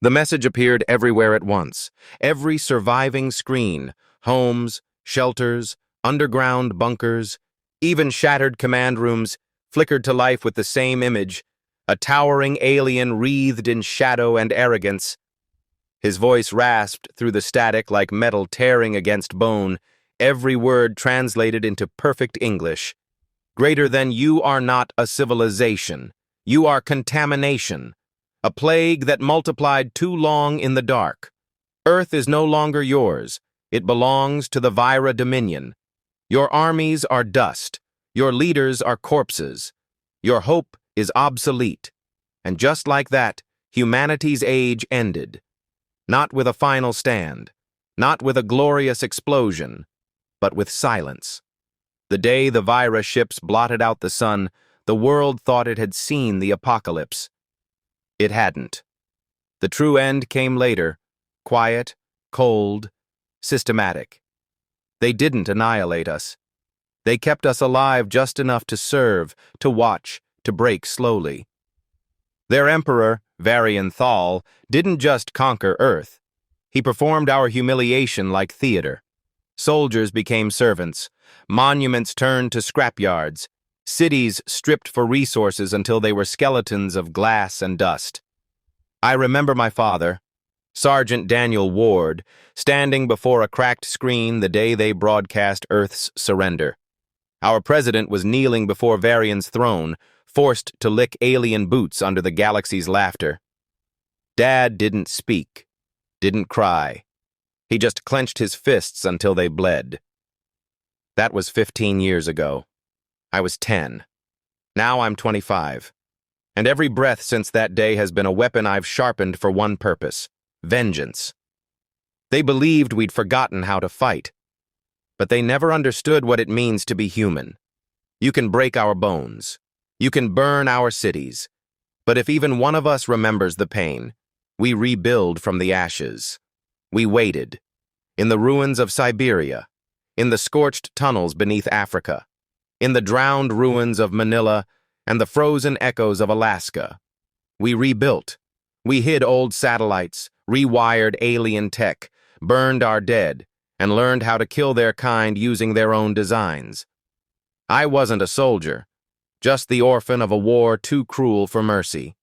The message appeared everywhere at once. Every surviving screen, homes, shelters, underground bunkers, even shattered command rooms, flickered to life with the same image, a towering alien wreathed in shadow and arrogance. His voice rasped through the static like metal tearing against bone, every word translated into perfect English. Greater than you are not a civilization. You are contamination. A plague that multiplied too long in the dark. Earth is no longer yours. It belongs to the Vira Dominion. Your armies are dust. Your leaders are corpses. Your hope is obsolete. And just like that, humanity's age ended. Not with a final stand, not with a glorious explosion, but with silence. The day the Vira ships blotted out the sun, the world thought it had seen the apocalypse. It hadn't. The true end came later, quiet, cold, systematic. They didn't annihilate us. They kept us alive just enough to serve, to watch, to break slowly. Their emperor, Varian Thal, didn't just conquer Earth. He performed our humiliation like theater. Soldiers became servants. Monuments turned to scrapyards. Cities stripped for resources until they were skeletons of glass and dust. I remember my father, Sergeant Daniel Ward, standing before a cracked screen the day they broadcast Earth's surrender. Our president was kneeling before Varian's throne, forced to lick alien boots under the galaxy's laughter. Dad didn't speak, didn't cry. He just clenched his fists until they bled. That was 15 years ago. I was 10. Now I'm 25. And every breath since that day has been a weapon I've sharpened for one purpose: vengeance. They believed we'd forgotten how to fight. But they never understood what it means to be human. You can break our bones. You can burn our cities. But if even one of us remembers the pain, we rebuild from the ashes. We waited. In the ruins of Siberia. In the scorched tunnels beneath Africa. In the drowned ruins of Manila and the frozen echoes of Alaska. We rebuilt. We hid old satellites, rewired alien tech, burned our dead, and learned how to kill their kind using their own designs. I wasn't a soldier, just the orphan of a war too cruel for mercy.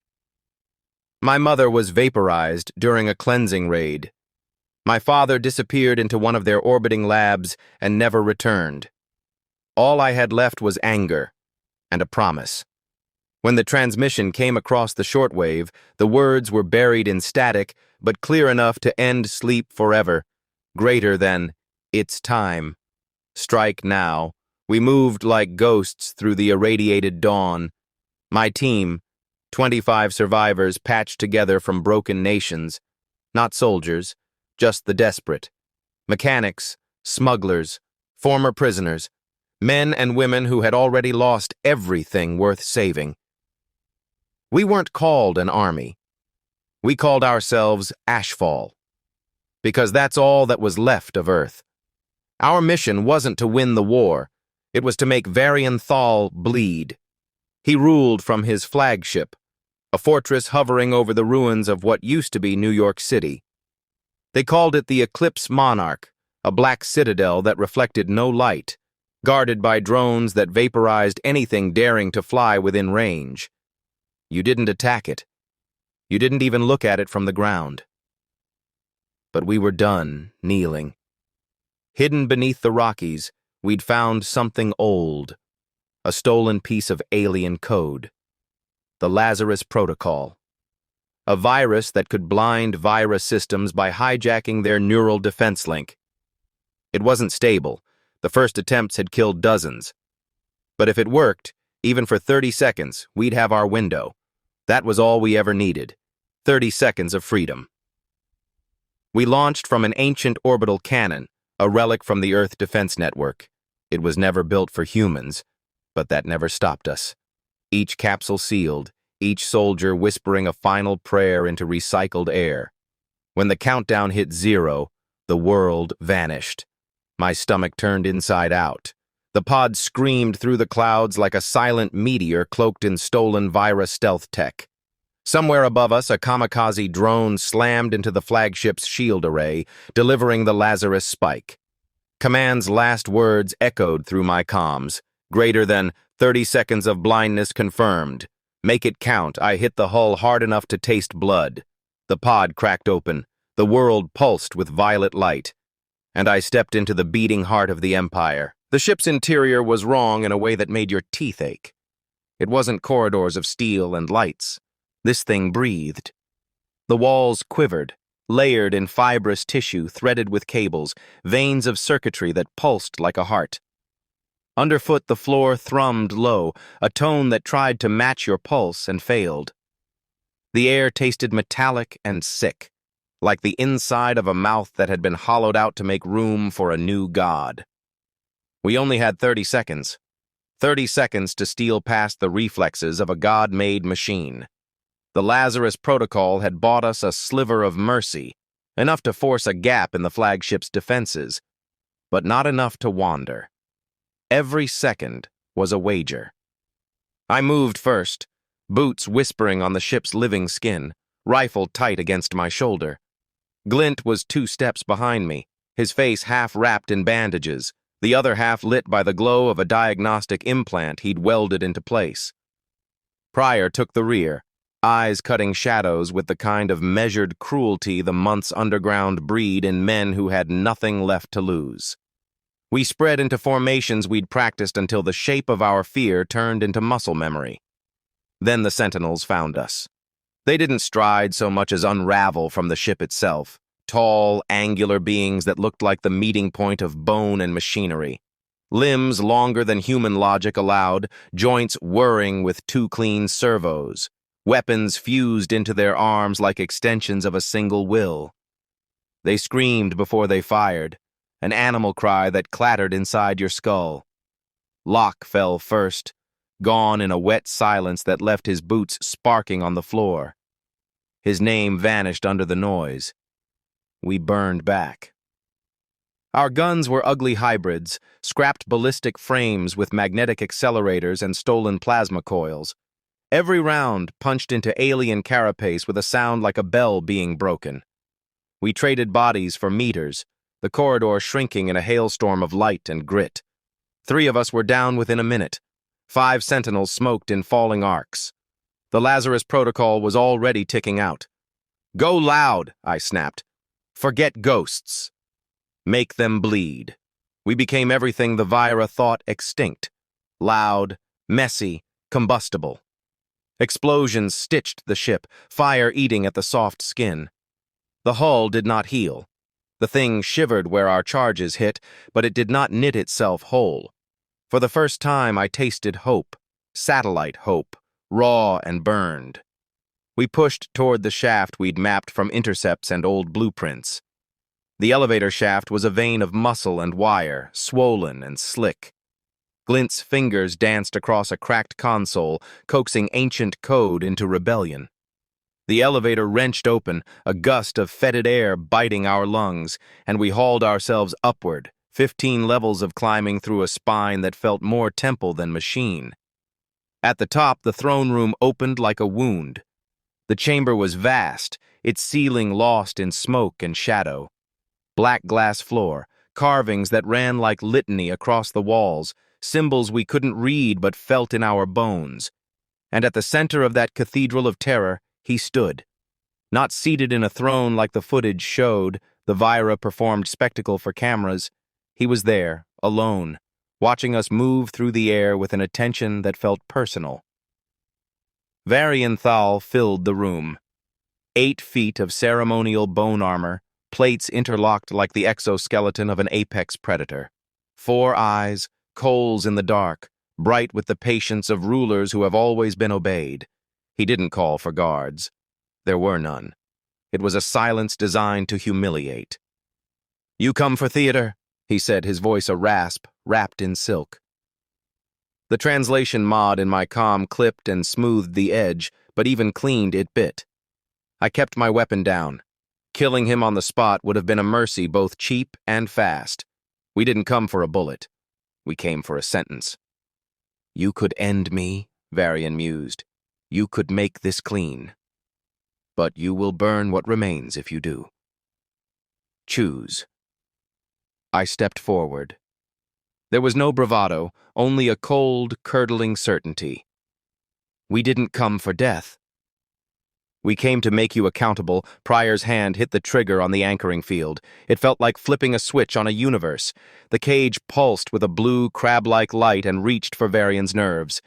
My mother was vaporized during a cleansing raid. My father disappeared into one of their orbiting labs and never returned. All I had left was anger and a promise. When the transmission came across the shortwave, the words were buried in static, but clear enough to end sleep forever, greater than, "It's time. Strike now." We moved like ghosts through the irradiated dawn. My team, 25 survivors patched together from broken nations, not soldiers, just the desperate. Mechanics, smugglers, former prisoners, men and women who had already lost everything worth saving. We weren't called an army. We called ourselves Ashfall, because that's all that was left of Earth. Our mission wasn't to win the war. It was to make Varian Thal bleed. He ruled from his flagship, a fortress hovering over the ruins of what used to be New York City. They called it the Eclipse Monarch, a black citadel that reflected no light, guarded by drones that vaporized anything daring to fly within range. You didn't attack it. You didn't even look at it from the ground. But we were done kneeling. Hidden beneath the Rockies, we'd found something old, a stolen piece of alien code. The Lazarus Protocol. A virus that could blind Vira systems by hijacking their neural defense link. It wasn't stable. The first attempts had killed dozens. But if it worked, even for 30 seconds, we'd have our window. That was all we ever needed. 30 seconds of freedom. We launched from an ancient orbital cannon, a relic from the Earth Defense Network. It was never built for humans, but that never stopped us. Each capsule sealed, each soldier whispering a final prayer into recycled air. When the countdown hit 0, the world vanished. My stomach turned inside out. The pod screamed through the clouds like a silent meteor cloaked in stolen Vira stealth tech. Somewhere above us, a kamikaze drone slammed into the flagship's shield array, delivering the Lazarus spike. Command's last words echoed through my comms. Greater than 30 seconds of blindness confirmed. Make it count. I hit the hull hard enough to taste blood. The pod cracked open. The world pulsed with violet light. And I stepped into the beating heart of the Empire. The ship's interior was wrong in a way that made your teeth ache. It wasn't corridors of steel and lights. This thing breathed. The walls quivered, layered in fibrous tissue threaded with cables, veins of circuitry that pulsed like a heart. Underfoot, the floor thrummed low, a tone that tried to match your pulse and failed. The air tasted metallic and sick, like the inside of a mouth that had been hollowed out to make room for a new god. We only had 30 seconds. 30 seconds to steal past the reflexes of a god-made machine. The Lazarus Protocol had bought us a sliver of mercy, enough to force a gap in the flagship's defenses, but not enough to wander. Every second was a wager. I moved first, boots whispering on the ship's living skin, rifle tight against my shoulder. Glint was 2 steps behind me, his face half wrapped in bandages, the other half lit by the glow of a diagnostic implant he'd welded into place. Pryor took the rear, eyes cutting shadows with the kind of measured cruelty the months underground breed in men who had nothing left to lose. We spread into formations we'd practiced until the shape of our fear turned into muscle memory. Then the Sentinels found us. They didn't stride so much as unravel from the ship itself, tall, angular beings that looked like the meeting point of bone and machinery. Limbs longer than human logic allowed, joints whirring with 2 clean servos. Weapons fused into their arms like extensions of a single will. They screamed before they fired, an animal cry that clattered inside your skull. Locke fell first, gone in a wet silence that left his boots sparking on the floor. His name vanished under the noise. We burned back. Our guns were ugly hybrids, scrapped ballistic frames with magnetic accelerators and stolen plasma coils. Every round punched into alien carapace with a sound like a bell being broken. We traded bodies for meters, the corridor shrinking in a hailstorm of light and grit. 3 of us were down within a minute. 5 Sentinels smoked in falling arcs. The Lazarus Protocol was already ticking out. "Go loud," I snapped. "Forget ghosts. Make them bleed." We became everything the Vira thought extinct. Loud, messy, combustible. Explosions stitched the ship, fire eating at the soft skin. The hull did not heal. The thing shivered where our charges hit, but it did not knit itself whole. For the first time, I tasted hope, satellite hope, raw and burned. We pushed toward the shaft we'd mapped from intercepts and old blueprints. The elevator shaft was a vein of muscle and wire, swollen and slick. Glint's fingers danced across a cracked console, coaxing ancient code into rebellion. The elevator wrenched open, a gust of fetid air biting our lungs, and we hauled ourselves upward, 15 levels of climbing through a spine that felt more temple than machine. At the top, the throne room opened like a wound. The chamber was vast, its ceiling lost in smoke and shadow. Black glass floor, carvings that ran like litany across the walls, symbols we couldn't read but felt in our bones. And at the center of that cathedral of terror, he stood. Not seated in a throne like the footage showed, the Vira performed spectacle for cameras. He was there, alone, watching us move through the air with an attention that felt personal. Varian Thal filled the room. 8 feet of ceremonial bone armor, plates interlocked like the exoskeleton of an apex predator. 4 eyes, coals in the dark, bright with the patience of rulers who have always been obeyed. He didn't call for guards. There were none. It was a silence designed to humiliate. "You come for theater," he said, his voice a rasp, wrapped in silk. The translation mod in my comm clipped and smoothed the edge, but even cleaned it bit. I kept my weapon down. Killing him on the spot would have been a mercy both cheap and fast. We didn't come for a bullet. We came for a sentence. "You could end me," Varian mused. "You could make this clean." but you will burn what remains if you do. Choose. I stepped forward. There was no bravado, only a cold, curdling certainty. We didn't come for death. We came to make you accountable. Pryor's hand hit the trigger on the anchoring field. It felt like flipping a switch on a universe. The cage pulsed with a blue, crab-like light and reached for Varian's nerves.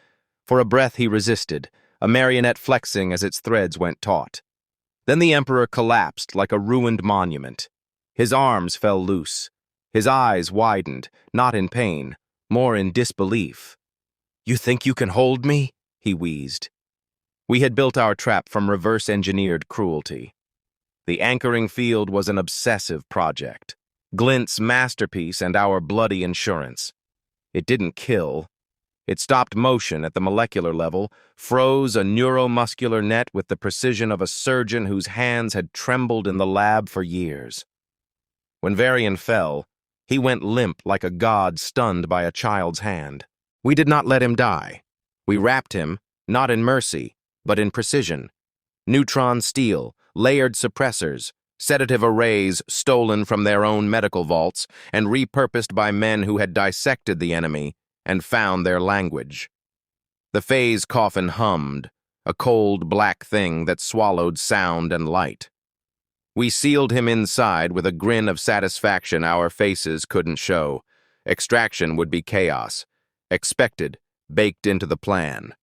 For a breath he resisted, a marionette flexing as its threads went taut. Then the Emperor collapsed like a ruined monument. His arms fell loose. His eyes widened, not in pain, more in disbelief. "You think you can hold me?" he wheezed. We had built our trap from reverse-engineered cruelty. The anchoring field was an obsessive project, Glint's masterpiece and our bloody insurance. It didn't kill. It stopped motion at the molecular level, froze a neuromuscular net with the precision of a surgeon whose hands had trembled in the lab for years. When Varian fell, he went limp like a god stunned by a child's hand. We did not let him die. We wrapped him, not in mercy, but in precision. Neutron steel, layered suppressors, sedative arrays stolen from their own medical vaults and repurposed by men who had dissected the enemy and found their language. The phase coffin hummed, a cold black thing that swallowed sound and light. We sealed him inside with a grin of satisfaction our faces couldn't show. Extraction would be chaos. Expected, baked into the plan.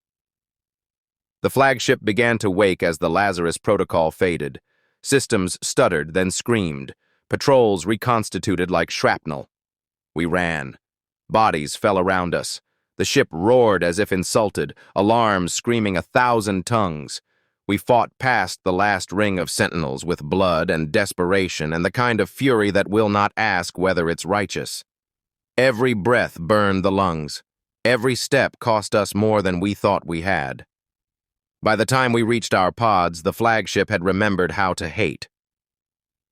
The flagship began to wake as the Lazarus protocol faded. Systems stuttered, then screamed. Patrols reconstituted like shrapnel. We ran. Bodies fell around us. The ship roared as if insulted, alarms screaming 1,000 tongues. We fought past the last ring of sentinels with blood and desperation and the kind of fury that will not ask whether it's righteous. Every breath burned the lungs. Every step cost us more than we thought we had. By the time we reached our pods, the flagship had remembered how to hate.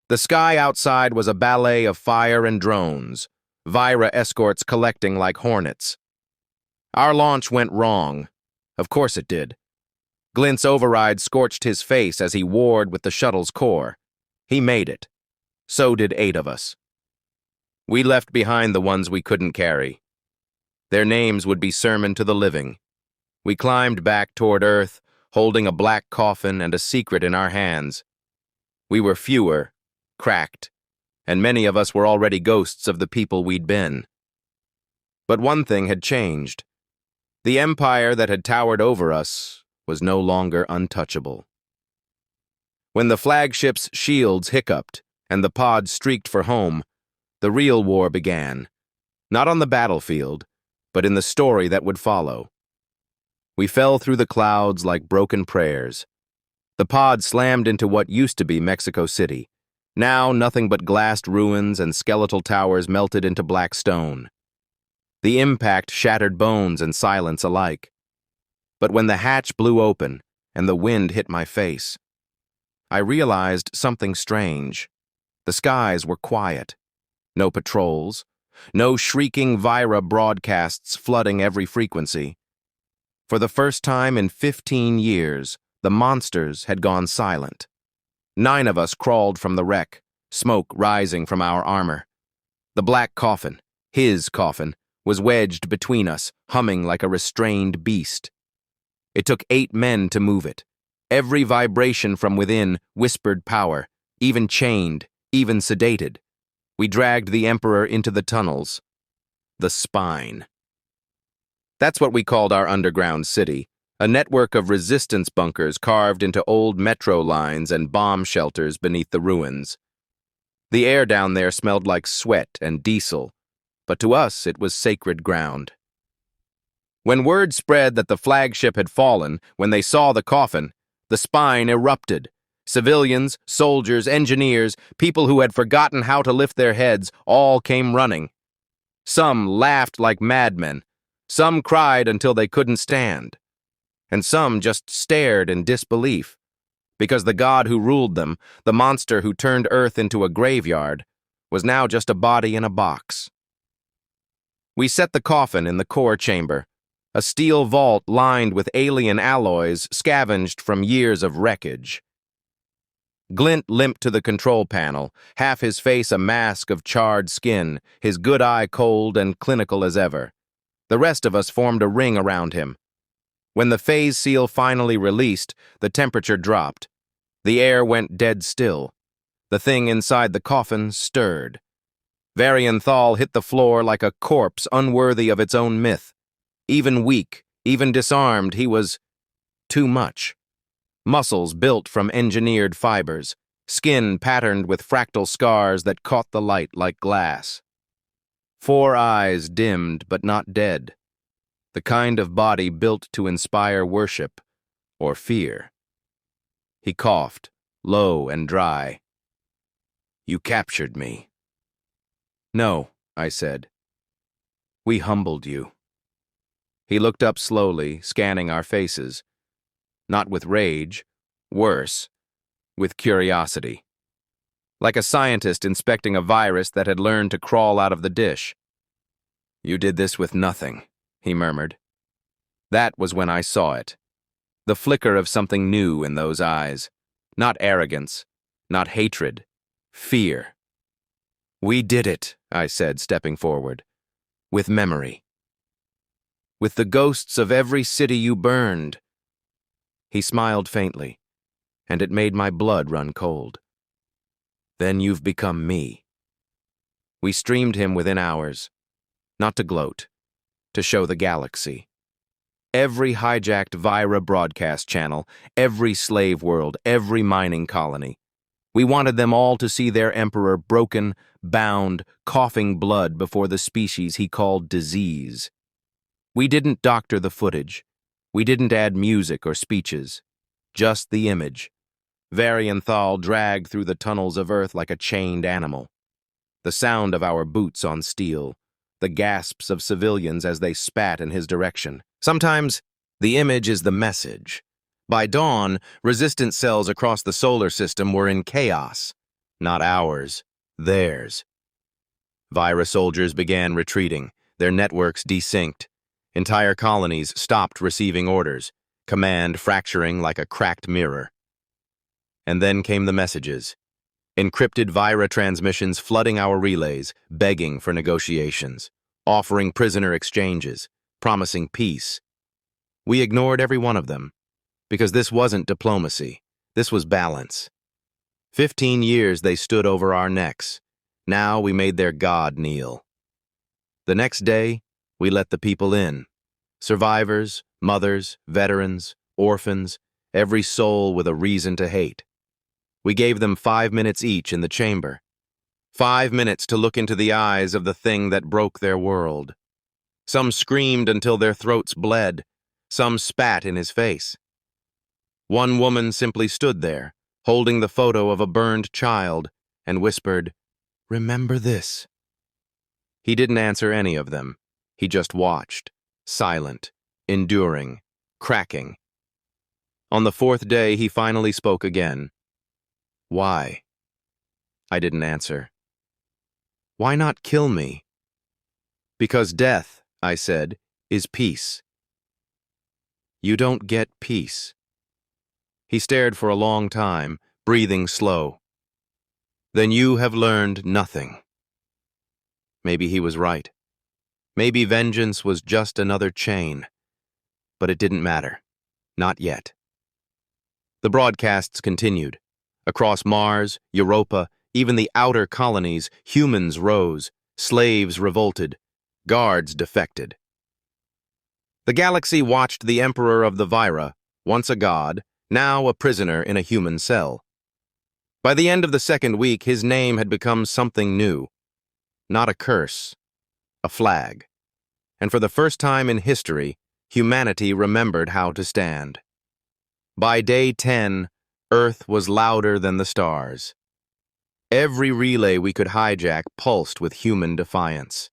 The sky outside was a ballet of fire and drones, Vira escorts collecting like hornets. Our launch went wrong. Of course it did. Glint's override scorched his face as he warred with the shuttle's core. He made it. So did 8 of us. We left behind the ones we couldn't carry. Their names would be sermon to the living. We climbed back toward Earth, holding a black coffin and a secret in our hands. We were fewer, cracked, and many of us were already ghosts of the people we'd been. But one thing had changed. The empire that had towered over us was no longer untouchable. When the flagship's shields hiccuped and the pod streaked for home, the real war began, not on the battlefield, but in the story that would follow. We fell through the clouds like broken prayers. The pod slammed into what used to be Mexico City. Now nothing but glassed ruins and skeletal towers melted into black stone. The impact shattered bones and silence alike. But when the hatch blew open and the wind hit my face, I realized something strange. The skies were quiet. No patrols. No shrieking Vira broadcasts flooding every frequency. For the first time in 15 years, the monsters had gone silent. 9 of us crawled from the wreck, smoke rising from our armor. The black coffin, his coffin, was wedged between us, humming like a restrained beast. It took 8 men to move it. Every vibration from within whispered power, even chained, even sedated. We dragged the Emperor into the tunnels. The spine. That's what we called our underground city, a network of resistance bunkers carved into old metro lines and bomb shelters beneath the ruins. The air down there smelled like sweat and diesel, but to us it was sacred ground. When word spread that the flagship had fallen, when they saw the coffin, the spine erupted. Civilians, soldiers, engineers, people who had forgotten how to lift their heads, all came running. Some laughed like madmen. Some cried until they couldn't stand. And some just stared in disbelief, because the god who ruled them, the monster who turned Earth into a graveyard, was now just a body in a box. We set the coffin in the core chamber, a steel vault lined with alien alloys scavenged from years of wreckage. Glint limped to the control panel, half his face a mask of charred skin, his good eye cold and clinical as ever. The rest of us formed a ring around him. When the phase seal finally released, the temperature dropped. The air went dead still. The thing inside the coffin stirred. Varianthal hit the floor like a corpse unworthy of its own myth. Even weak, even disarmed, he was too much. Muscles built from engineered fibers, skin patterned with fractal scars that caught the light like glass. 4 eyes dimmed but not dead. The kind of body built to inspire worship or fear. He coughed, low and dry. "You captured me." "No," I said. "We humbled you." He looked up slowly, scanning our faces. Not with rage, worse, with curiosity. Like a scientist inspecting a virus that had learned to crawl out of the dish. "You did this with nothing," he murmured. That was when I saw it. The flicker of something new in those eyes. Not arrogance, not hatred, fear. "We did it," I said, stepping forward. "With memory. With the ghosts of every city you burned." He smiled faintly, and it made my blood run cold. "Then you've become me." We streamed him within hours, not to gloat, to show the galaxy. Every hijacked Vira broadcast channel, every slave world, every mining colony. We wanted them all to see their emperor broken, bound, coughing blood before the species he called disease. We didn't doctor the footage. We didn't add music or speeches. Just the image. Varianthal dragged through the tunnels of Earth like a chained animal. The sound of our boots on steel. The gasps of civilians as they spat in his direction. Sometimes, the image is the message. By dawn, resistance cells across the solar system were in chaos. Not ours, theirs. Vira soldiers began retreating, their networks desynced. Entire colonies stopped receiving orders, command fracturing like a cracked mirror. And then came the messages. Encrypted Vira transmissions flooding our relays, begging for negotiations, offering prisoner exchanges, promising peace. We ignored every one of them, because this wasn't diplomacy, this was balance. 15 years they stood over our necks. Now we made their god kneel. The next day, we let the people in. Survivors, mothers, veterans, orphans, every soul with a reason to hate. We gave them 5 minutes each in the chamber. 5 minutes to look into the eyes of the thing that broke their world. Some screamed until their throats bled. Some spat in his face. One woman simply stood there, holding the photo of a burned child, and whispered, "Remember this." He didn't answer any of them. He just watched, silent, enduring, cracking. On the 4th day, he finally spoke again. "Why?" I didn't answer. "Why not kill me?" "Because death," I said, "is peace." "You don't get peace." He stared for a long time, breathing slow. "Then you have learned nothing." Maybe he was right. Maybe vengeance was just another chain. But it didn't matter. Not yet. The broadcasts continued. Across Mars, Europa, even the outer colonies, humans rose, slaves revolted, guards defected. The galaxy watched the Emperor of the Vira, once a god, now a prisoner in a human cell. By the end of the 2nd week, his name had become something new. Not a curse, a flag. And for the first time in history, humanity remembered how to stand. By day 10, Earth was louder than the stars. Every relay we could hijack pulsed with human defiance.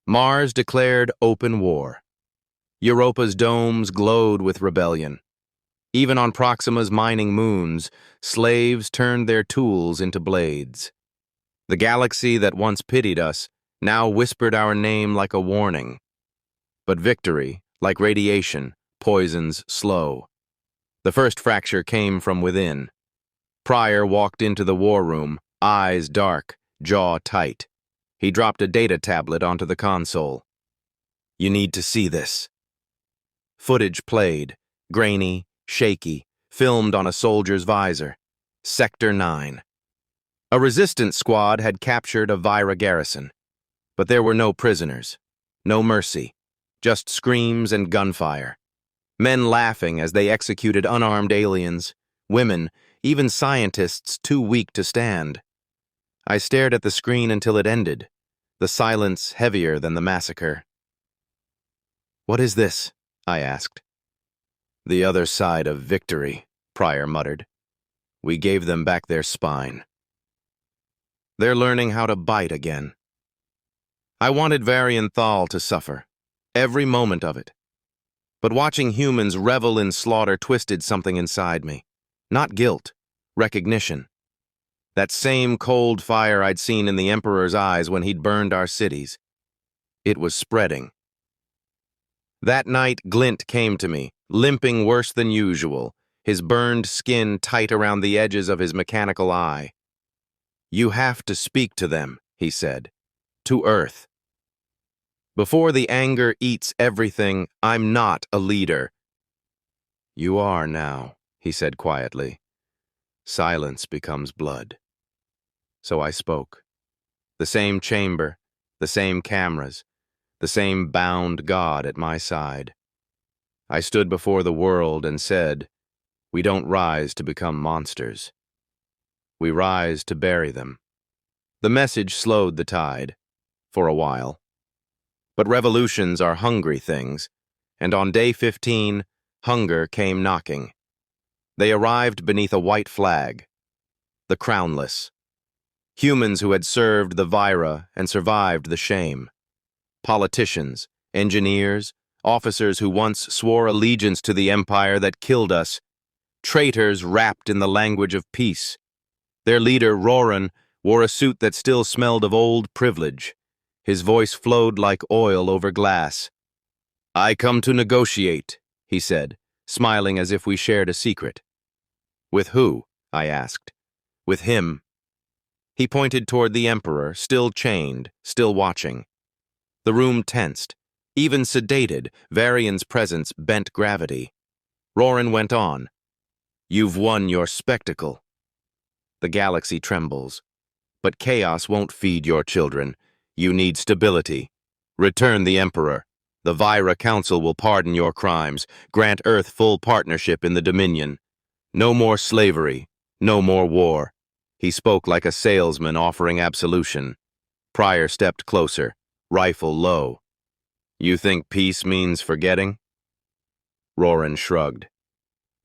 Mars declared open war. Europa's domes glowed with rebellion. Even on Proxima's mining moons, slaves turned their tools into blades. The galaxy that once pitied us now whispered our name like a warning. But victory, like radiation, poisons slow. The first fracture came from within. Pryor walked into the war room, eyes dark, jaw tight. He dropped a data tablet onto the console. "You need to see this." Footage played, grainy, shaky, filmed on a soldier's visor. Sector 9. A resistance squad had captured a Vira garrison. But there were no prisoners, no mercy, just screams and gunfire. Men laughing as they executed unarmed aliens, women, even scientists too weak to stand. I stared at the screen until it ended, the silence heavier than the massacre. "What is this?" I asked. "The other side of victory," Pryor muttered. "We gave them back their spine. They're learning how to bite again." I wanted Varianthal to suffer, every moment of it. But watching humans revel in slaughter twisted something inside me. Not guilt, recognition. That same cold fire I'd seen in the Emperor's eyes when he'd burned our cities. It was spreading. That night, Glint came to me, limping worse than usual, his burned skin tight around the edges of his mechanical eye. "You have to speak to them," he said. "To Earth. Before the anger eats everything, I'm not a leader." "You are now," he said quietly. "Silence becomes blood." So I spoke. The same chamber, the same cameras, the same bound God at my side. I stood before the world and said, "We don't rise to become monsters. We rise to bury them." The message slowed the tide, for a while. But revolutions are hungry things, and on day 15, hunger came knocking. They arrived beneath a white flag, the crownless. Humans who had served the Vira and survived the shame. Politicians, engineers, officers who once swore allegiance to the empire that killed us. Traitors wrapped in the language of peace. Their leader, Roran, wore a suit that still smelled of old privilege. His voice flowed like oil over glass. "I come to negotiate," he said, smiling as if we shared a secret. "With who?" I asked. "With him." He pointed toward the Emperor, still chained, still watching. The room tensed. Even sedated, Varian's presence bent gravity. Roran went on. "You've won your spectacle. The galaxy trembles. But chaos won't feed your children. You need stability. Return the Emperor. The Vira Council will pardon your crimes, grant Earth full partnership in the Dominion. No more slavery, no more war." He spoke like a salesman offering absolution. Pryor stepped closer, rifle low. "You think peace means forgetting?" Roran shrugged.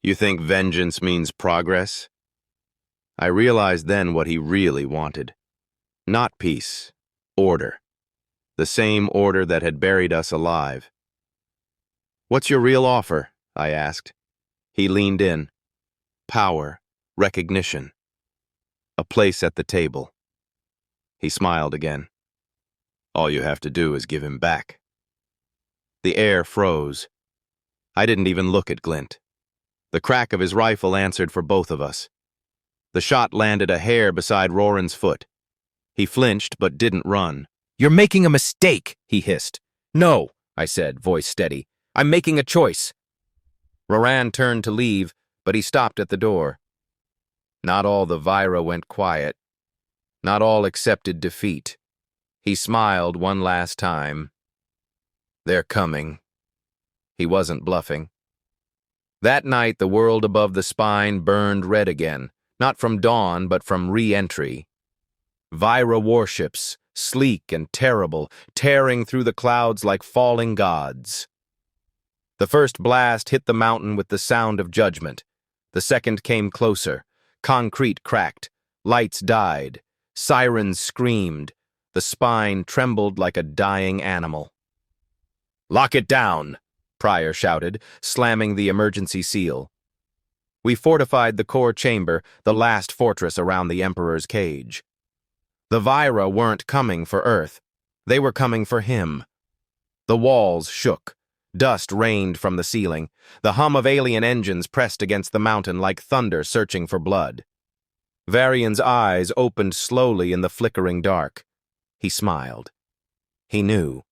"You think vengeance means progress?" I realized then what he really wanted. Not peace, order. The same order that had buried us alive. "What's your real offer?" I asked. He leaned in. "Power, recognition. A place at the table." He smiled again. "All you have to do is give him back." The air froze. I didn't even look at Glint. The crack of his rifle answered for both of us. The shot landed a hair beside Roran's foot. He flinched but didn't run. "You're making a mistake," he hissed. "No," I said, voice steady. "I'm making a choice." Roran turned to leave, but he stopped at the door. Not all the Vira went quiet. Not all accepted defeat. He smiled one last time. "They're coming." He wasn't bluffing. That night, the world above the spine burned red again, not from dawn, but from re-entry. Vira warships, sleek and terrible, tearing through the clouds like falling gods. The first blast hit the mountain with the sound of judgment. The second came closer. Concrete cracked. Lights died. Sirens screamed. The spine trembled like a dying animal. "Lock it down," Pryor shouted, slamming the emergency seal. We fortified the core chamber, the last fortress around the Emperor's cage. The Vira weren't coming for Earth. They were coming for him. The walls shook. Dust rained from the ceiling. The hum of alien engines pressed against the mountain like thunder searching for blood. Varian's eyes opened slowly in the flickering dark. He smiled. He knew.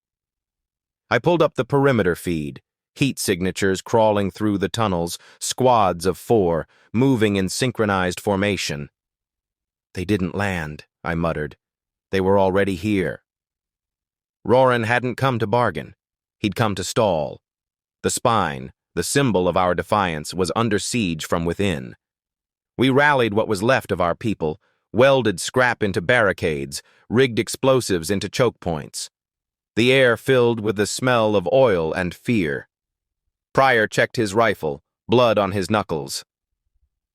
I pulled up the perimeter feed, heat signatures crawling through the tunnels, squads of 4, moving in synchronized formation. They didn't land, I muttered. They were already here. Roran hadn't come to bargain. He'd come to stall. The spine, the symbol of our defiance, was under siege from within. We rallied what was left of our people, welded scrap into barricades, rigged explosives into choke points. The air filled with the smell of oil and fear. Pryor checked his rifle, blood on his knuckles.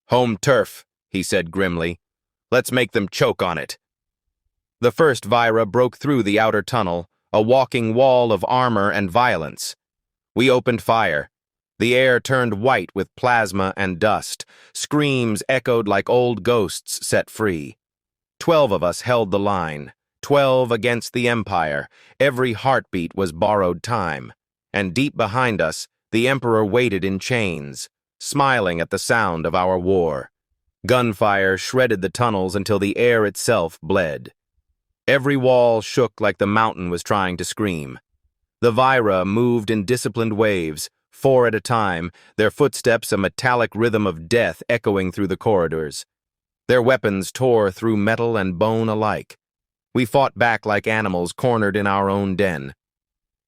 "Home turf," he said grimly. "Let's make them choke on it." The first Vira broke through the outer tunnel, a walking wall of armor and violence. We opened fire. The air turned white with plasma and dust. Screams echoed like old ghosts set free. 12 of us held the line. 12 against the Empire. Every heartbeat was borrowed time. And deep behind us, the Emperor waited in chains, smiling at the sound of our war. Gunfire shredded the tunnels until the air itself bled. Every wall shook like the mountain was trying to scream. The Vira moved in disciplined waves, 4 at a time, their footsteps a metallic rhythm of death echoing through the corridors. Their weapons tore through metal and bone alike. We fought back like animals cornered in our own den.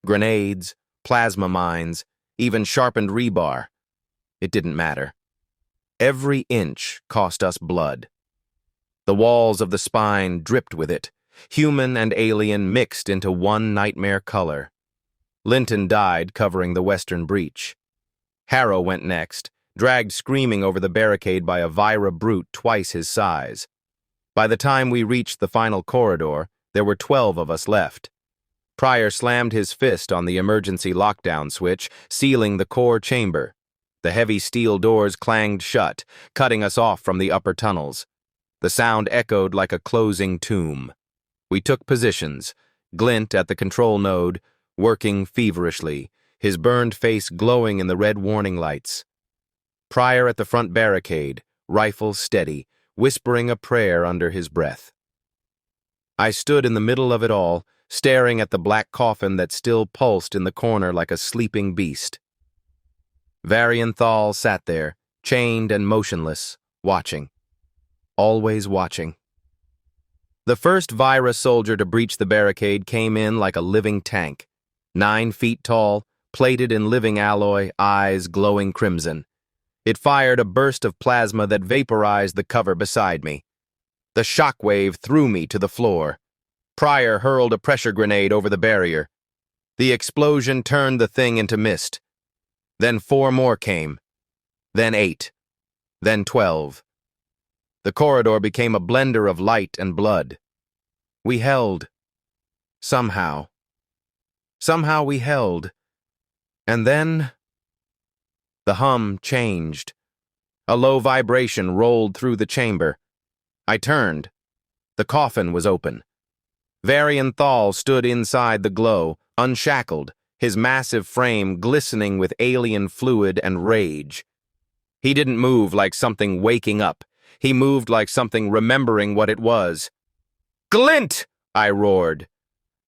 Grenades, plasma mines, even sharpened rebar. It didn't matter. Every inch cost us blood. The walls of the spine dripped with it, human and alien mixed into one nightmare color. Linton died covering the western breach. Harrow went next, dragged screaming over the barricade by a Vira brute twice his size. By the time we reached the final corridor, there were 12 of us left. Pryor slammed his fist on the emergency lockdown switch, sealing the core chamber. The heavy steel doors clanged shut, cutting us off from the upper tunnels. The sound echoed like a closing tomb. We took positions, Glint at the control node, working feverishly, his burned face glowing in the red warning lights. Pryor at the front barricade, rifle steady, whispering a prayer under his breath. I stood in the middle of it all, staring at the black coffin that still pulsed in the corner like a sleeping beast. Varian Thal sat there, chained and motionless, watching. Always watching. The first Vira soldier to breach the barricade came in like a living tank. 9 feet tall, plated in living alloy, eyes glowing crimson. It fired a burst of plasma that vaporized the cover beside me. The shockwave threw me to the floor. Pryor hurled a pressure grenade over the barrier. The explosion turned the thing into mist. Then 4 more came. Then 8. Then 12. The corridor became a blender of light and blood. We held. Somehow. Somehow we held. And then the hum changed. A low vibration rolled through the chamber. I turned. The coffin was open. Varian Thal stood inside the glow, unshackled, his massive frame glistening with alien fluid and rage. He didn't move like something waking up. He moved like something remembering what it was. "Glint!" I roared.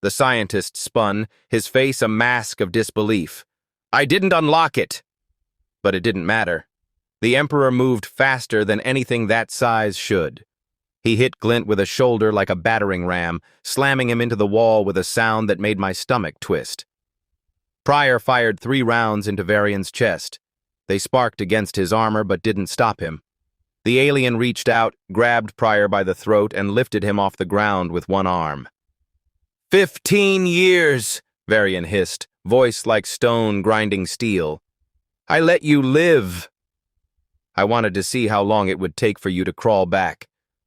The scientist spun, his face a mask of disbelief. "I didn't unlock it." But it didn't matter. The Emperor moved faster than anything that size should. He hit Glint with a shoulder like a battering ram, slamming him into the wall with a sound that made my stomach twist. Pryor fired 3 rounds into Varian's chest. They sparked against his armor but didn't stop him. The alien reached out, grabbed Pryor by the throat, and lifted him off the ground with one arm. 15 years, Varian hissed, voice like stone grinding steel. "I let you live." I wanted to see how long it would take for you to crawl back.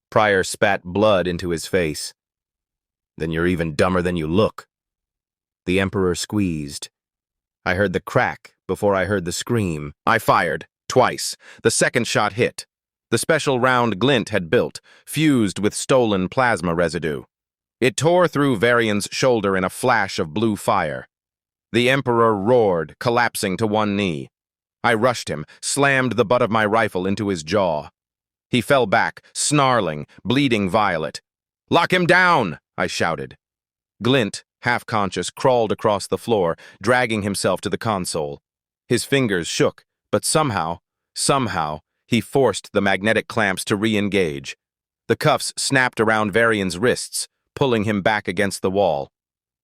Pryor spat blood into his face. "Then you're even dumber than you look." The Emperor squeezed. I heard the crack before I heard the scream. I fired, twice. The second shot hit. The special round Glint had built, fused with stolen plasma residue. It tore through Varian's shoulder in a flash of blue fire. The Emperor roared, collapsing to one knee. I rushed him, slammed the butt of my rifle into his jaw. He fell back, snarling, bleeding violet. "Lock him down!" I shouted. Glint, half-conscious, crawled across the floor, dragging himself to the console. His fingers shook, but somehow, he forced the magnetic clamps to re-engage. The cuffs snapped around Varian's wrists, pulling him back against the wall.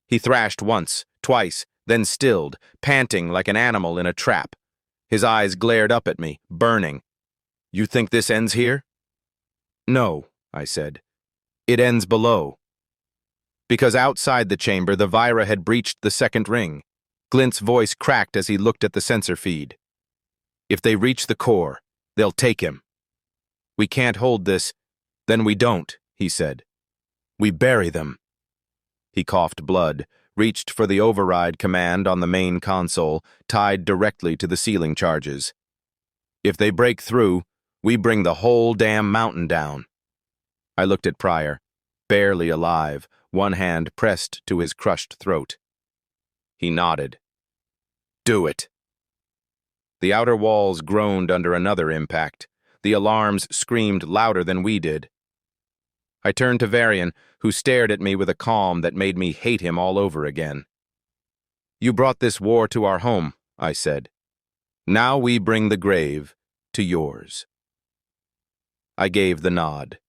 He thrashed once, twice, then stilled, panting like an animal in a trap. His eyes glared up at me, burning. "You think this ends here?" "No," I said. "It ends below." Because outside the chamber, the Vira had breached the second ring. Glint's voice cracked as he looked at the sensor feed. "If they reach the core, they'll take him." "We can't hold this." "Then we don't," he said. "We bury them." He coughed blood, reached for the override command on the main console, tied directly to the ceiling charges. "If they break through, we bring the whole damn mountain down." I looked at Pryor, barely alive, one hand pressed to his crushed throat. He nodded. "Do it." The outer walls groaned under another impact. The alarms screamed louder than we did. I turned to Varian, who stared at me with a calm that made me hate him all over again. "You brought this war to our home," I said. "Now we bring the grave to yours." I gave the nod.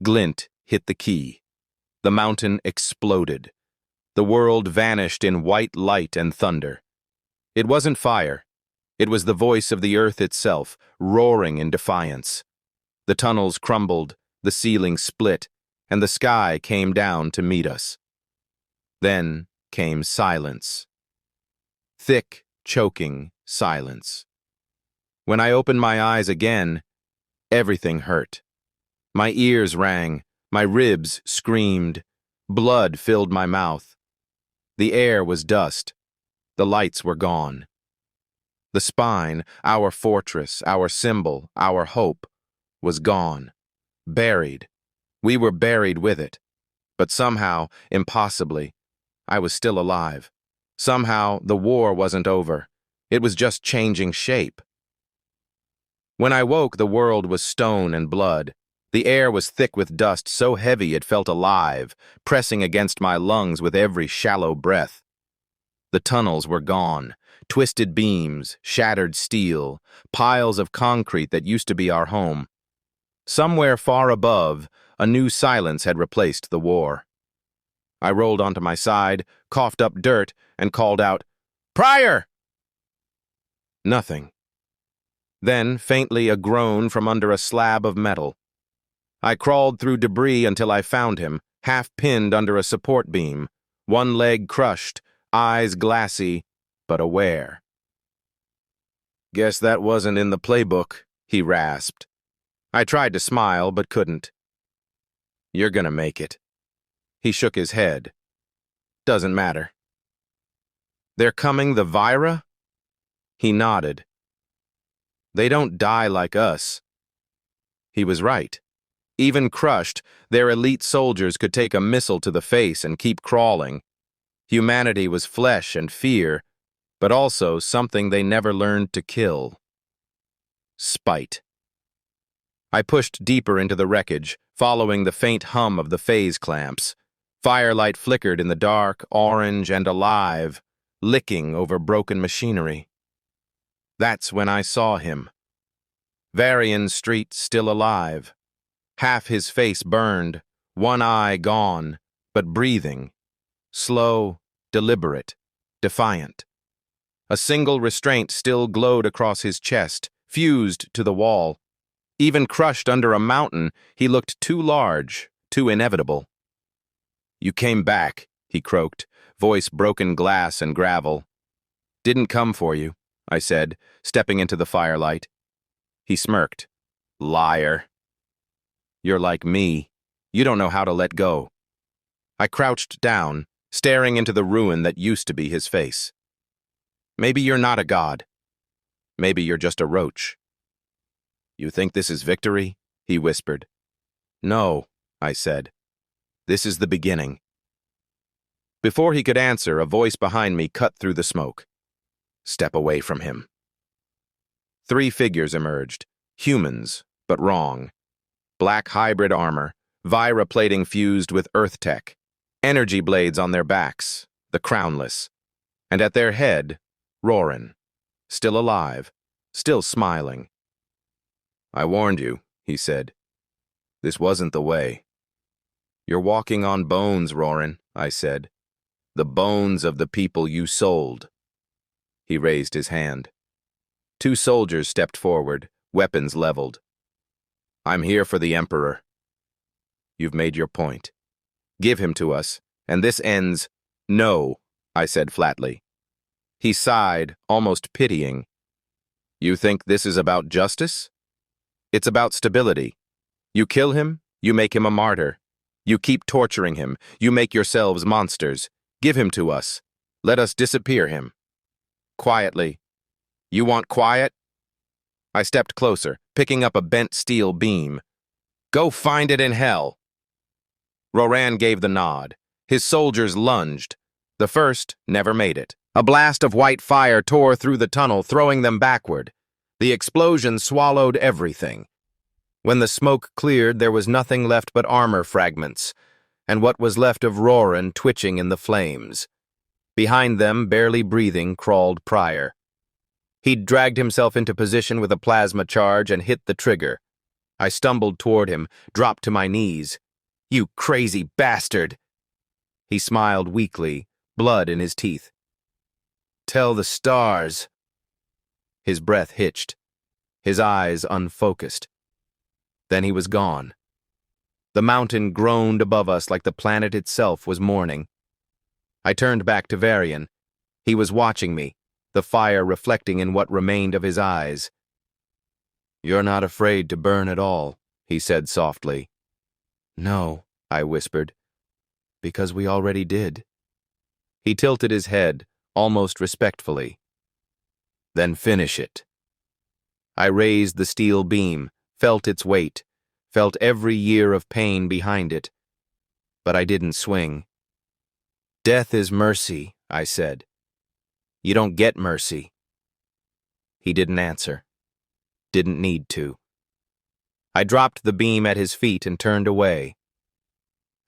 Glint hit the key. The mountain exploded. The world vanished in white light and thunder. It wasn't fire. It was the voice of the earth itself, roaring in defiance. The tunnels crumbled, the ceiling split, and the sky came down to meet us. Then came silence. Thick, choking silence. When I opened my eyes again, everything hurt. My ears rang, my ribs screamed, blood filled my mouth. The air was dust. The lights were gone. The spine, our fortress, our symbol, our hope, was gone. Buried. We were buried with it. But somehow, impossibly, I was still alive. Somehow, the war wasn't over. It was just changing shape. When I woke, the world was stone and blood. The air was thick with dust, so heavy it felt alive, pressing against my lungs with every shallow breath. The tunnels were gone. Twisted beams, shattered steel, piles of concrete that used to be our home. Somewhere far above, a new silence had replaced the war. I rolled onto my side, coughed up dirt, and called out, "Pryor!" Nothing. Then, faintly, a groan from under a slab of metal. I crawled through debris until I found him, half pinned under a support beam, one leg crushed, eyes glassy, but aware. "Guess that wasn't in the playbook," he rasped. I tried to smile, but couldn't. "You're gonna make it." He shook his head. "Doesn't matter." "They're coming, the Vira?" He nodded. "They don't die like us." He was right. Even crushed, their elite soldiers could take a missile to the face and keep crawling. Humanity was flesh and fear, but also something they never learned to kill. Spite. I pushed deeper into the wreckage, following the faint hum of the phase clamps. Firelight flickered in the dark, orange and alive, licking over broken machinery. That's when I saw him. Varian Street still alive. Half his face burned, one eye gone, but breathing. Slow, deliberate, defiant. A single restraint still glowed across his chest, fused to the wall. Even crushed under a mountain, he looked too large, too inevitable. "You came back," he croaked, voice broken glass and gravel. "Didn't come for you," I said, stepping into the firelight. He smirked. "Liar." "You're like me. You don't know how to let go." I crouched down, staring into the ruin that used to be his face. "Maybe you're not a god. Maybe you're just a roach." "You think this is victory?" he whispered. "No," I said. "This is the beginning." Before he could answer, a voice behind me cut through the smoke. "Step away from him." 3 figures emerged, humans, but wrong. black hybrid armor, Vira plating fused with Earth tech, energy blades on their backs, the crownless, and at their head, Roran, still alive, still smiling. "I warned you," he said. "This wasn't the way." "You're walking on bones, Roran," I said. "The bones of the people you sold." He raised his hand. Two soldiers stepped forward, weapons leveled. "I'm here for the Emperor." "You've made your point. Give him to us, and this ends." "No," I said flatly. He sighed, almost pitying. "You think this is about justice? It's about stability. You kill him, you make him a martyr. You keep torturing him, you make yourselves monsters. Give him to us. Let us disappear him." Quietly. "You want quiet?" I stepped closer, picking up a bent steel beam. "Go find it in hell." Roran gave the nod. His soldiers lunged. The first never made it. A blast of white fire tore through the tunnel, throwing them backward. The explosion swallowed everything. When the smoke cleared, there was nothing left but armor fragments, and what was left of Roran twitching in the flames. Behind them, barely breathing, crawled Pryor. He'd dragged himself into position with a plasma charge and hit the trigger. I stumbled toward him, dropped to my knees. "You crazy bastard!" He smiled weakly, blood in his teeth. "Tell the stars." His breath hitched, his eyes unfocused. Then he was gone. The mountain groaned above us like the planet itself was mourning. I turned back to Varian. He was watching me, the fire reflecting in what remained of his eyes. "You're not afraid to burn at all," he said softly. "No," I whispered, "because we already did." He tilted his head, almost respectfully. "Then finish it." I raised the steel beam, felt its weight, felt every year of pain behind it. But I didn't swing. "Death is mercy," I said. "You don't get mercy." He didn't answer. Didn't need to. I dropped the beam at his feet and turned away.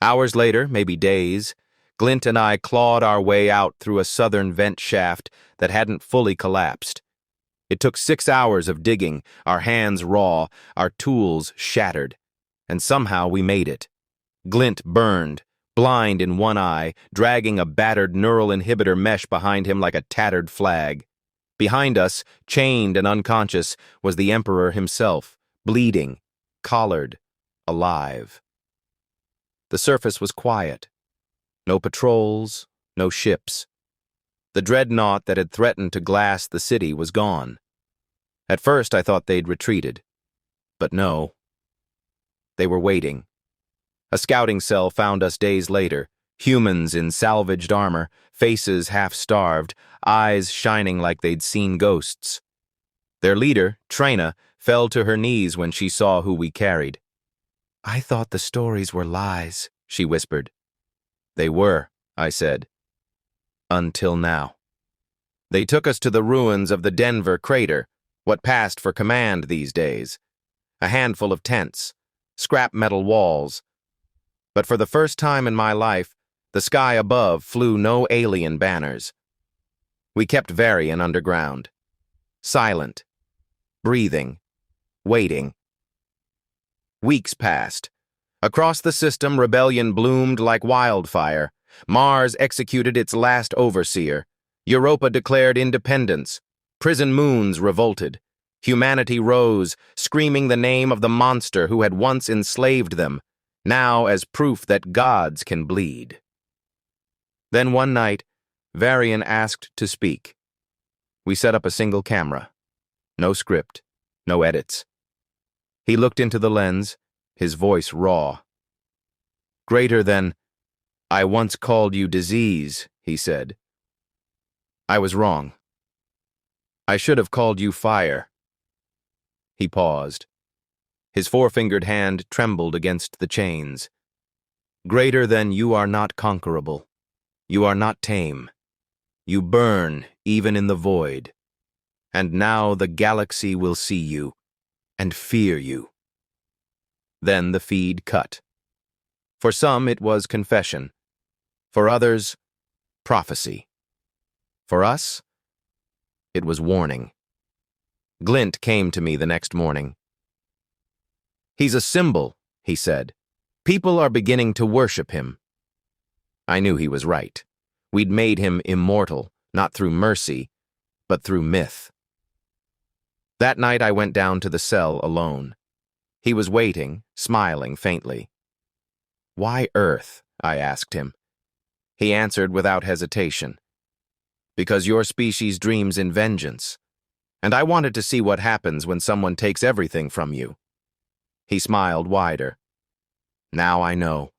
Hours later, maybe days, Glint and I clawed our way out through a southern vent shaft that hadn't fully collapsed. It took 6 hours of digging, our hands raw, our tools shattered. And somehow we made it. Glint burned, blind in one eye, dragging a battered neural inhibitor mesh behind him like a tattered flag. Behind us, chained and unconscious, was the Emperor himself, bleeding, collared, alive. The surface was quiet. No patrols, no ships. The dreadnought that had threatened to glass the city was gone. At first I thought they'd retreated. But no. They were waiting. A scouting cell found us days later, humans in salvaged armor, faces half-starved, eyes shining like they'd seen ghosts. Their leader, Trina, fell to her knees when she saw who we carried. "I thought the stories were lies," she whispered. "They were," I said. "Until now." They took us to the ruins of the Denver crater, what passed for command these days. A handful of tents, scrap metal walls. But for the first time in my life, the sky above flew no alien banners. We kept Varian underground. Silent. Breathing. Waiting. Weeks passed. Across the system, rebellion bloomed like wildfire. Mars executed its last overseer. Europa declared independence. Prison moons revolted. Humanity rose, screaming the name of the monster who had once enslaved them, now as proof that gods can bleed. Then one night, Varian asked to speak. We set up a single camera. No script, no edits. He looked into the lens, his voice raw. "Greater than, I once called you disease," he said. "I was wrong. I should have called you fire." He paused. His four-fingered hand trembled against the chains. "Greater than, you are not conquerable. You are not tame. You burn even in the void. And now the galaxy will see you and fear you." Then the feed cut. For some, it was confession. For others, prophecy. For us, it was warning. Glint came to me the next morning. "He's a symbol," he said. "People are beginning to worship him." I knew he was right. We'd made him immortal, not through mercy, but through myth. That night I went down to the cell alone. He was waiting, smiling faintly. "Why Earth?" I asked him. He answered without hesitation. "Because your species dreams in vengeance, and I wanted to see what happens when someone takes everything from you." He smiled wider. "Now I know."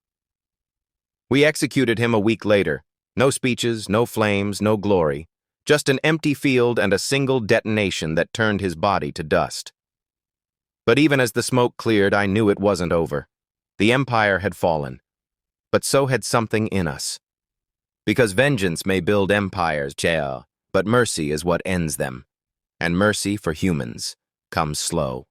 We executed him a week later. No speeches, no flames, no glory. Just an empty field and a single detonation that turned his body to dust. But even as the smoke cleared, I knew it wasn't over. The Empire had fallen. But so had something in us. Because vengeance may build empires, but mercy is what ends them. And mercy for humans comes slow.